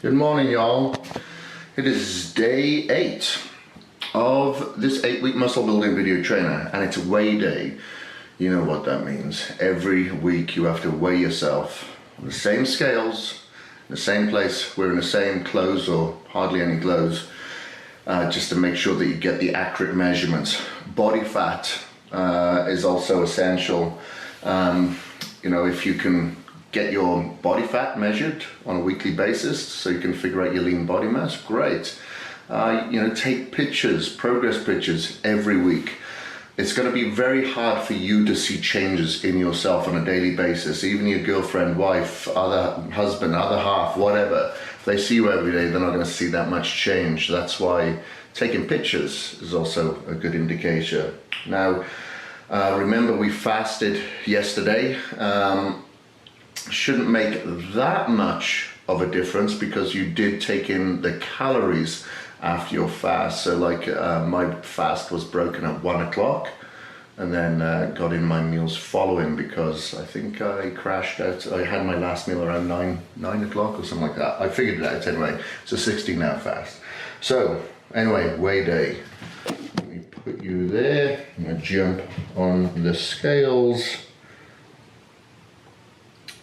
Good morning, y'all. It is day 8 of this 8-week muscle building video trainer, and it's weigh day. You know what that means. Every week you have to weigh yourself on the same scales, in the same place, wearing the same clothes or hardly any clothes, just to make sure that you get the accurate measurements. Body fat is also essential. You know, if you can get your body fat measured on a weekly basis so you can figure out your lean body mass, great. You know, take pictures, progress pictures every week. It's going to be very hard for you to see changes in yourself on a daily basis. Even your girlfriend, wife, other husband, other half, whatever, if they see you every day, they're not going to see that much change. That's why taking pictures is also a good indicator. Now, remember we fasted yesterday. Shouldn't make that much of a difference because you did take in the calories after your fast. So like my fast was broken at 1 o'clock and then got in my meals following because I think I crashed out. I had my last meal around 9 o'clock or something like that. I figured it out anyway. It's a 16-hour fast. So anyway, weigh day. Let me put you there. I'm gonna jump on the scales.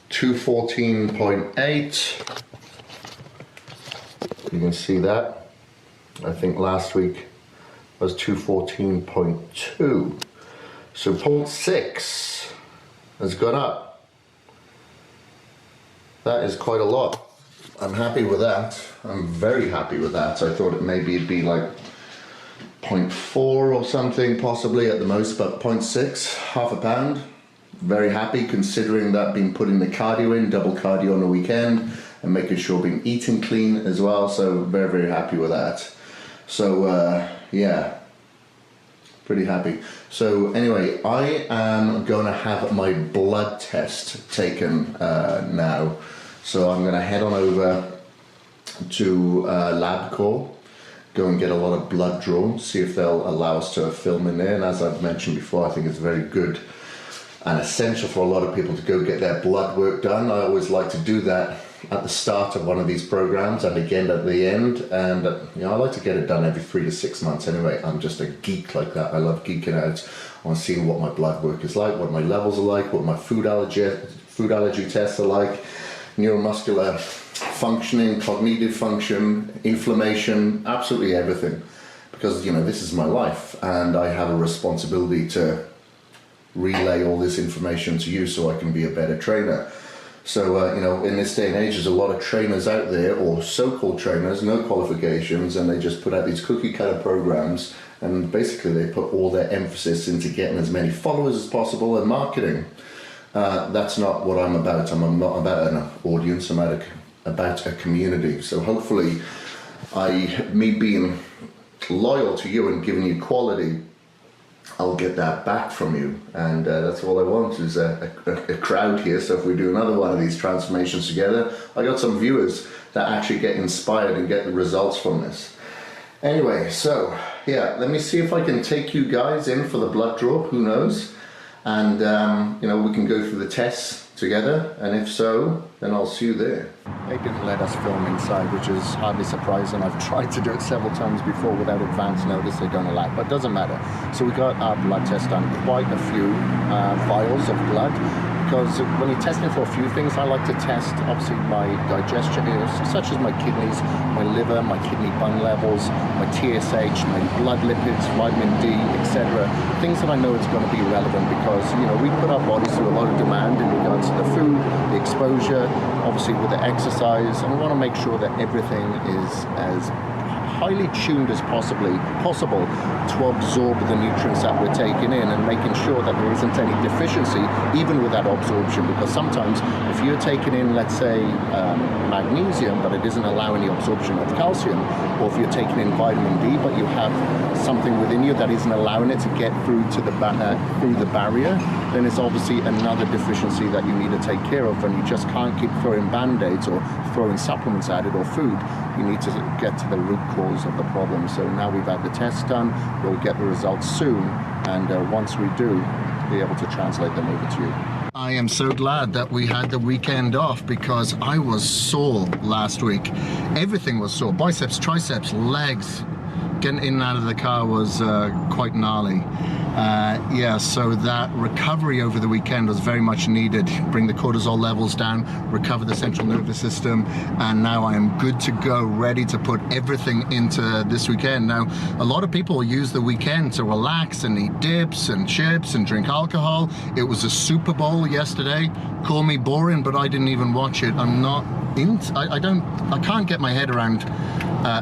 214.8. You can see that. I think last week was 214.2. So 0.6 has gone up. That is quite a lot. I'm happy with that. I'm very happy with that. I thought maybe it'd be like 0.4 or something, possibly at the most, but 0.6, half a pound. Very happy considering that being putting the cardio in, double cardio on the weekend, and making sure being eating clean as well. So very, very happy with that. So yeah, pretty happy. So anyway, I am going to have my blood test taken now. So I'm going to head on over to LabCorp, go and get a lot of blood drawn, see if they'll allow us to film in there. And as I've mentioned before, I think it's very good and essential for a lot of people to go get their blood work done. I always like to do that at the start of one of these programs and again at the end, and you know, I like to get it done every 3 to 6 months anyway. I'm just a geek like that. I love geeking out on seeing what my blood work is like, what my levels are like, what my food allergy tests are like, neuromuscular functioning, cognitive function, inflammation, absolutely everything, because you know, this is my life and I have a responsibility to relay all this information to you so I can be a better trainer. So you know, in this day and age, there's a lot of trainers out there, or so-called trainers, no qualifications, and they just put out these cookie cutter programs, and basically they put all their emphasis into getting as many followers as possible and marketing. That's not what I'm about. I'm not about an audience, I'm about a community. So hopefully me being loyal to you and giving you quality, I'll get that back from you, and that's all I want is a crowd here. So if we do another one of these transformations together, I got some viewers that actually get inspired and get the results from this. Anyway, so yeah, let me see if I can take you guys in for the blood draw, who knows, and you know, we can go through the tests together, and if so, then I'll see you there. They didn't let us film inside, which is hardly surprising. I've tried to do it several times before without advance notice. They don't allow it, but it doesn't matter. So we got our blood test done, quite a few vials of blood, because when you're testing for a few things, I like to test obviously my digestion, such as my kidneys, my liver, my kidney bun levels, my TSH, my blood lipids, vitamin D, etc. Things that I know is going to be relevant, because you know, we put our bodies through a lot of demand in regards to the food, the exposure, obviously with the exercise, and we want to make sure that everything is as highly tuned as possible to absorb the nutrients that we're taking in, and making sure that there isn't any deficiency even with that absorption, because sometimes if you're taking in, let's say, magnesium, but it isn't allowing the absorption of calcium, or if you're taking in vitamin D but you have something within you that isn't allowing it to get through to the barrier, then it's obviously another deficiency that you need to take care of, and you just can't keep throwing band-aids or throwing supplements at it or food. You need to get to the root cause of the problem. So now we've had the test done, we'll get the results soon, and once we do, be able to translate them over to you. I am so glad that we had the weekend off because I was sore last week. Everything was sore, biceps, triceps, legs. Getting in and out of the car was quite gnarly. Yeah, so that recovery over the weekend was very much needed. Bring the cortisol levels down, recover the central nervous system, and now I am good to go, ready to put everything into this weekend. Now, a lot of people use the weekend to relax and eat dips and chips and drink alcohol. It was a Super Bowl yesterday. Call me boring, but I didn't even watch it. I'm not into, I can't get my head around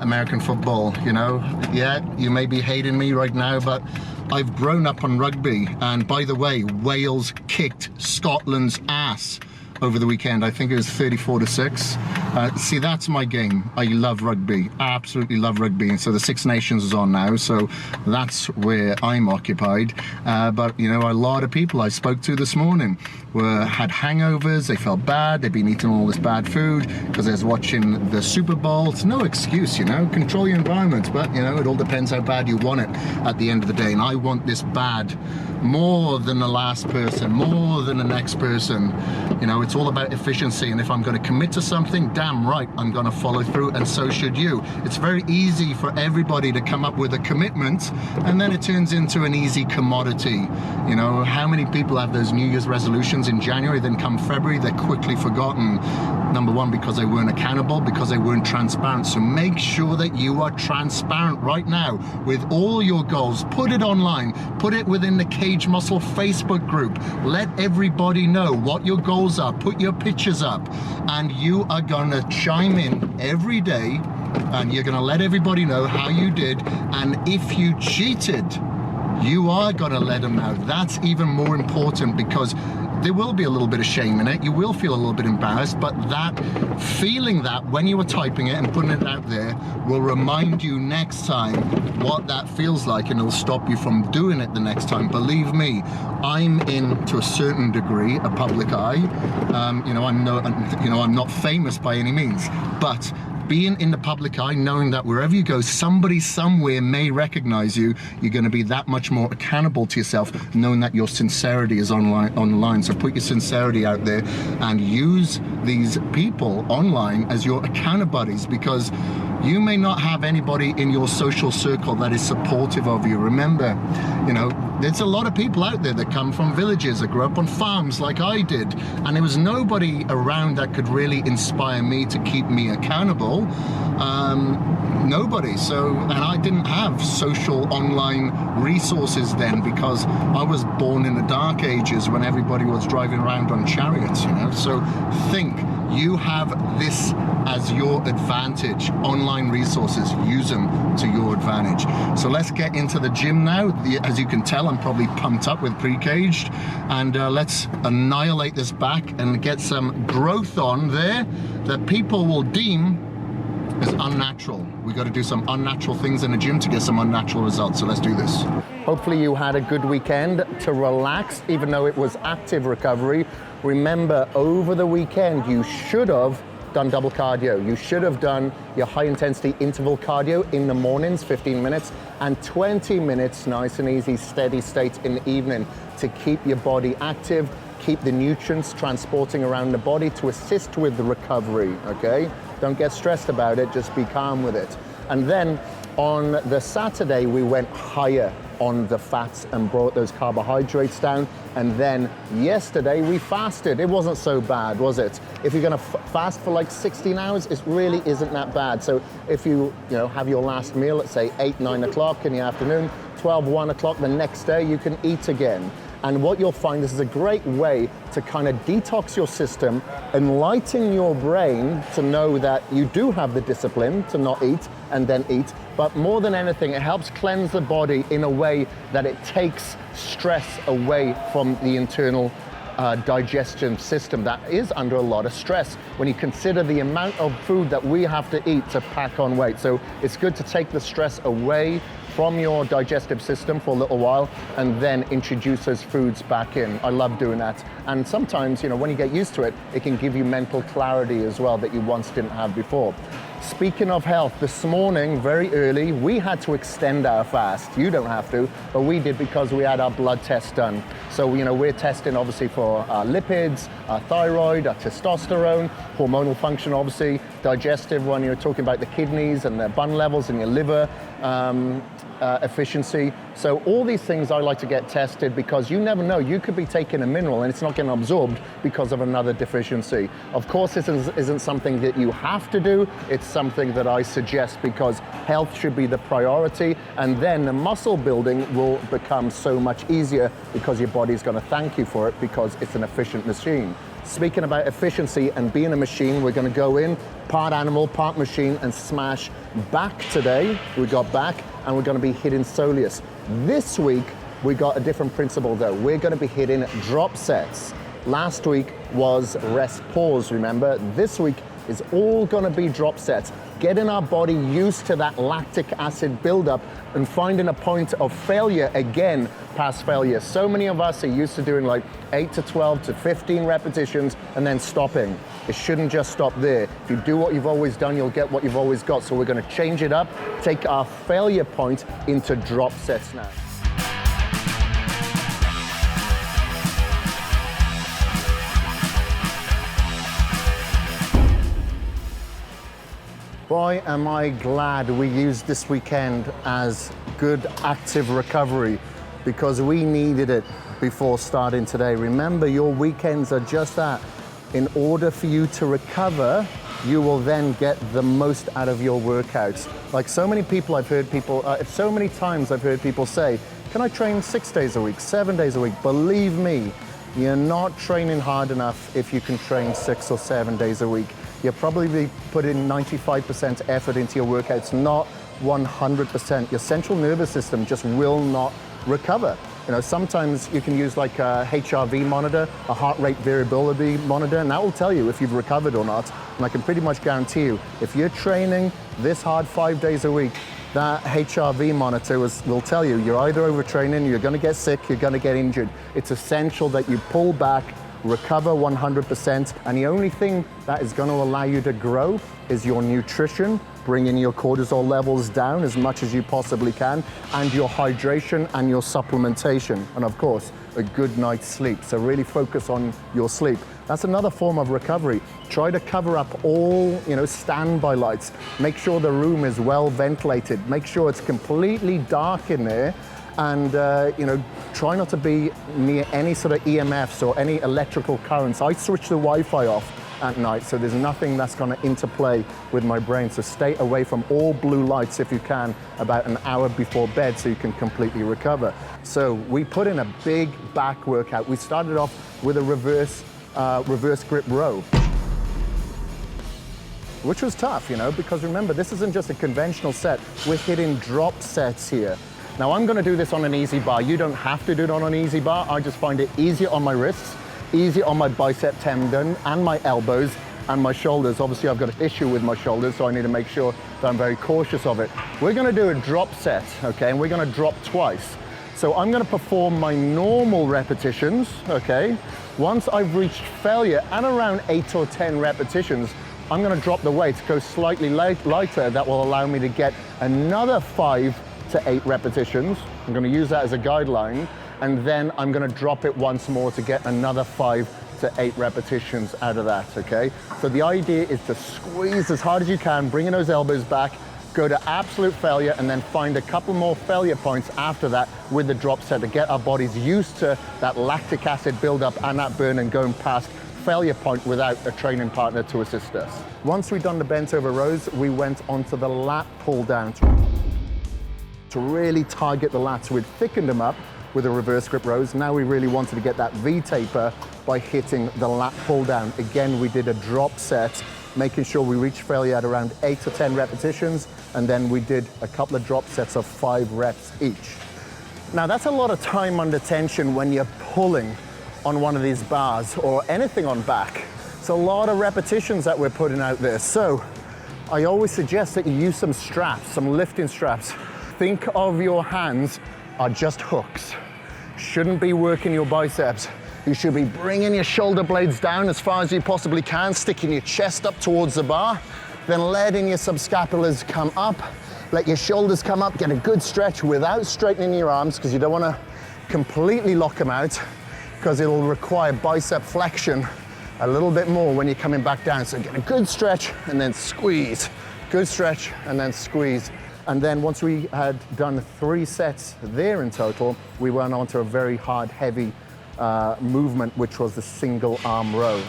American football, you know. Yeah, you may be hating me right now, but I've grown up on rugby, and by the way, Wales kicked Scotland's ass over the weekend. I think it was 34-6. See, that's my game. I love rugby, absolutely love rugby, and so the Six Nations is on now, so that's where I'm occupied. But you know, a lot of people I spoke to this morning had hangovers, they felt bad, they've been eating all this bad food because they was watching the Super Bowl. It's no excuse, you know, control your environment, but you know, it all depends how bad you want it at the end of the day, and I want this bad more than the last person, more than the next person. You know, it's all about efficiency, and if I'm going to commit to something, damn right, I'm going to follow through, and so should you. It's very easy for everybody to come up with a commitment, and then it turns into an easy commodity. You know, how many people have those New Year's resolutions in January, then come February, they're quickly forgotten. Number one, because they weren't accountable, because they weren't transparent. So make sure that you are transparent right now with all your goals. Put it online, put it within the Cage Muscle Facebook group. Let everybody know what your goals are. Put your pictures up, and you are gonna chime in every day, and you're gonna let everybody know how you did, and if you cheated, you are gonna let them know. That's even more important, because there will be a little bit of shame in it. You will feel a little bit embarrassed, but that feeling that when you were typing it and putting it out there will remind you next time what that feels like, and it'll stop you from doing it the next time. Believe me, I'm in, to a certain degree, a public eye. You know, I'm not famous by any means, but being in the public eye, knowing that wherever you go, somebody somewhere may recognize you, you're going to be that much more accountable to yourself, knowing that your sincerity is online. So put your sincerity out there and use these people online as your account buddies, because you may not have anybody in your social circle that is supportive of you. Remember, you know, there's a lot of people out there that come from villages, that grew up on farms like I did, and there was nobody around that could really inspire me to keep me accountable. Nobody. So, and I didn't have social online resources then, because I was born in the dark ages when everybody was driving around on chariots, you know. So think, you have this as your advantage. Online resources, use them to your advantage. So let's get into the gym now. As you can tell, I'm probably pumped up with pre-caged, and let's annihilate this back and get some growth on there that people will deem as unnatural. We got to do some unnatural things in the gym to get some unnatural results. So let's do this. Hopefully you had a good weekend to relax, even though it was active recovery. Remember, over the weekend, you should have done double cardio. You should have done your high intensity interval cardio in the mornings, 15 minutes, and 20 minutes, nice and easy, steady state in the evening, to keep your body active, keep the nutrients transporting around the body to assist with the recovery, okay? Don't get stressed about it, just be calm with it. And then on the Saturday, we went higher on the fats and brought those carbohydrates down. And then yesterday we fasted. It wasn't so bad, was it? If you're gonna fast for like 16 hours, it really isn't that bad. So if you have your last meal at say 8, 9 o'clock in the afternoon, 12, 1 o'clock the next day, you can eat again. And what you'll find, this is a great way to kind of detox your system, enlighten your brain to know that you do have the discipline to not eat and then eat. But more than anything, it helps cleanse the body in a way that it takes stress away from the internal digestion system that is under a lot of stress when you consider the amount of food that we have to eat to pack on weight. So it's good to take the stress away from your digestive system for a little while and then introduce those foods back in. I love doing that. And sometimes, when you get used to it, it can give you mental clarity as well that you once didn't have before. Speaking of health, this morning, very early, we had to extend our fast. You don't have to, but we did because we had our blood test done. So, we're testing obviously for our lipids, our thyroid, our testosterone, hormonal function obviously, digestive when you're talking about the kidneys and the bun levels and your liver, efficiency. So all these things I like to get tested because you never know, you could be taking a mineral and it's not getting absorbed because of another deficiency. Of course, this isn't something that you have to do, it's something that I suggest because health should be the priority, and then the muscle building will become so much easier because your body's going to thank you for it because it's an efficient machine. Speaking about efficiency and being a machine, we're going to go in, part animal, part machine, and smash back today. We got back, and we're going to be hitting soleus. This week, we got a different principle though. We're going to be hitting drop sets. Last week was rest pause, remember? This week is all going to be drop sets. Getting our body used to that lactic acid buildup and finding a point of failure again past failure. So many of us are used to doing like 8 to 12 to 15 repetitions and then stopping. It shouldn't just stop there. If you do what you've always done, you'll get what you've always got. So we're going to change it up, take our failure point into drop sets now. Boy, am I glad we used this weekend as good active recovery because we needed it before starting today. Remember, your weekends are just that. In order for you to recover, you will then get the most out of your workouts. Like so many times I've heard people say, can I train 6 days a week, 7 days a week? Believe me, you're not training hard enough if you can train 6 or 7 days a week. You'll probably be putting 95% effort into your workouts, not 100%. Your central nervous system just will not recover. Sometimes you can use like a HRV monitor, a heart rate variability monitor, and that will tell you if you've recovered or not. And I can pretty much guarantee you, if you're training this hard 5 days a week, that HRV monitor will tell you you're either overtraining, you're gonna get sick, you're gonna get injured. It's essential that you pull back, recover 100%, and the only thing that is going to allow you to grow is your nutrition, bringing your cortisol levels down as much as you possibly can, and your hydration and your supplementation, and of course, a good night's sleep. So really focus on your sleep. That's another form of recovery. Try to cover up all, standby lights. Make sure the room is well ventilated. Make sure it's completely dark in there. And try not to be near any sort of EMFs or any electrical currents. I switch the Wi-Fi off at night, so there's nothing that's going to interplay with my brain. So stay away from all blue lights if you can about an hour before bed so you can completely recover. So we put in a big back workout. We started off with a reverse grip row, which was tough, because remember, this isn't just a conventional set. We're hitting drop sets here. Now I'm going to do this on an easy bar. You don't have to do it on an easy bar. I just find it easier on my wrists, easier on my bicep tendon and my elbows and my shoulders. Obviously I've got an issue with my shoulders, so I need to make sure that I'm very cautious of it. We're going to do a drop set, okay, and we're going to drop twice. So I'm going to perform my normal repetitions, okay. Once I've reached failure at around 8 or 10 repetitions, I'm going to drop the weight, go slightly lighter. That will allow me to get another 5 to 8 repetitions. I'm going to use that as a guideline, and then I'm going to drop it once more to get another 5 to 8 repetitions out of that, okay? So the idea is to squeeze as hard as you can, bringing those elbows back, go to absolute failure, and then find a couple more failure points after that with the drop set to get our bodies used to that lactic acid buildup and that burn and going past failure point without a training partner to assist us. Once we've done the bent over rows, we went onto the lat pull down to really target the lats. We'd thickened them up with the reverse grip rows. Now we really wanted to get that V taper by hitting the lat pull down. Again, we did a drop set, making sure we reached failure at around 8 to 10 repetitions, and then we did a couple of drop sets of 5 reps each. Now that's a lot of time under tension when you're pulling on one of these bars or anything on back. It's a lot of repetitions that we're putting out there. So I always suggest that you use some straps, some lifting straps. Think of your hands are just hooks. Shouldn't be working your biceps. You should be bringing your shoulder blades down as far as you possibly can, sticking your chest up towards the bar, Then letting your subscapulars come up, let your shoulders come up, get a good stretch without straightening your arms, because you don't want to completely lock them out, because it'll require bicep flexion a little bit more when you're coming back down. So get a good stretch and then squeeze. Good stretch and then squeeze. And then once we had done 3 sets there in total, we went on to a very hard, heavy movement, which was the single arm row.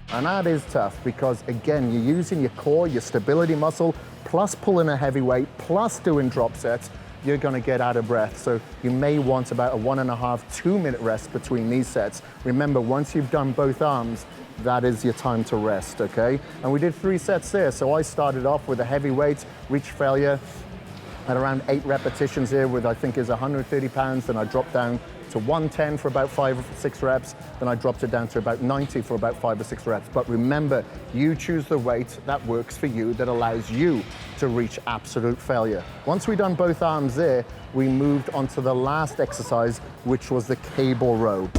And that is tough because, again, you're using your core, your stability muscle, plus pulling a heavy weight, plus doing drop sets. You're gonna get out of breath. So you may want about a 1.5, 2 minute rest between these sets. Remember, once you've done both arms, that is your time to rest, okay? And we did 3 sets there. So I started off with a heavy weight, reach failure, at around 8 repetitions here with, I think is 130 pounds. Then I dropped down to 110 for about 5 or 6 reps. Then I dropped it down to about 90 for about 5 or 6 reps. But remember, you choose the weight that works for you, that allows you to reach absolute failure. Once we'd done both arms there, we moved on to the last exercise, which was the cable row.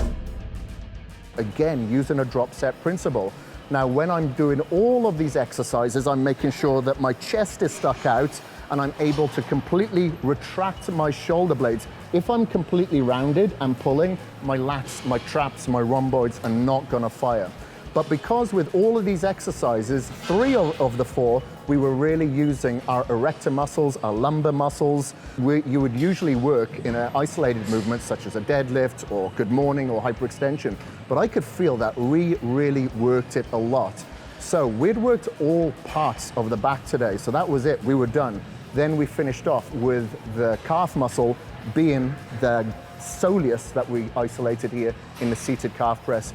Again, using a drop set principle. Now, when I'm doing all of these exercises, I'm making sure that my chest is stuck out and I'm able to completely retract my shoulder blades. If I'm completely rounded and pulling, my lats, my traps, my rhomboids are not gonna fire. But because with all of these exercises, 3 of the 4, we were really using our erector muscles, our lumbar muscles. You would usually work in an isolated movement such as a deadlift or good morning or hyperextension. But I could feel that we really worked it a lot. So we'd worked all parts of the back today. So that was it, we were done. Then we finished off with the calf muscle being the soleus that we isolated here in the seated calf press,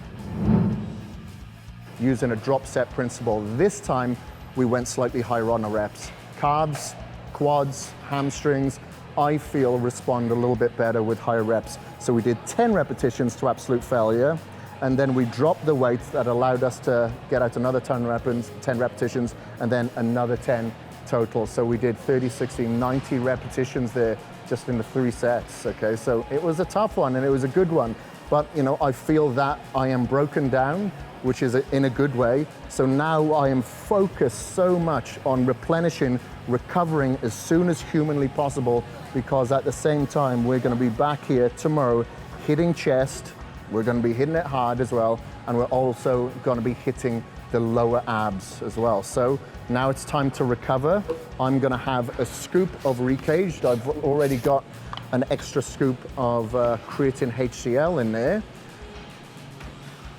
using a drop set principle. This time, we went slightly higher on the reps. Calves, quads, hamstrings, I feel respond a little bit better with higher reps. So we did 10 repetitions to absolute failure, and then we dropped the weights that allowed us to get out another 10 repetitions, and then another 10 total. So we did 30, 60, 90 repetitions there just in the 3 sets, okay? So it was a tough one and it was a good one, but you know, I feel that I am broken down, which is in a good way. So now I am focused so much on replenishing, recovering as soon as humanly possible, because at the same time, we're gonna be back here tomorrow hitting chest, we're gonna be hitting it hard as well, and we're also gonna be hitting the lower abs as well. So now it's time to recover. I'm gonna have a scoop of Recaged. I've already got an extra scoop of creatine HCl in there.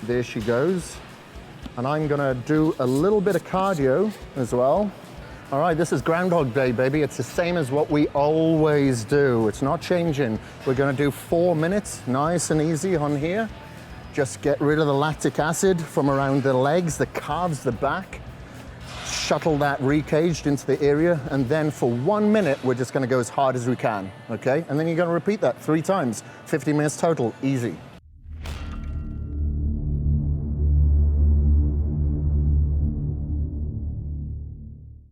There she goes. And I'm gonna do a little bit of cardio as well. All right, this is Groundhog Day, baby. It's the same as what we always do. It's not changing. We're gonna do 4 minutes, nice and easy on here. Just get rid of the lactic acid from around the legs, the calves, the back. Shuttle that Recaged into the area, and then for 1 minute, we're just gonna go as hard as we can, okay? And then you're gonna repeat that 3 times, 50 minutes total, easy.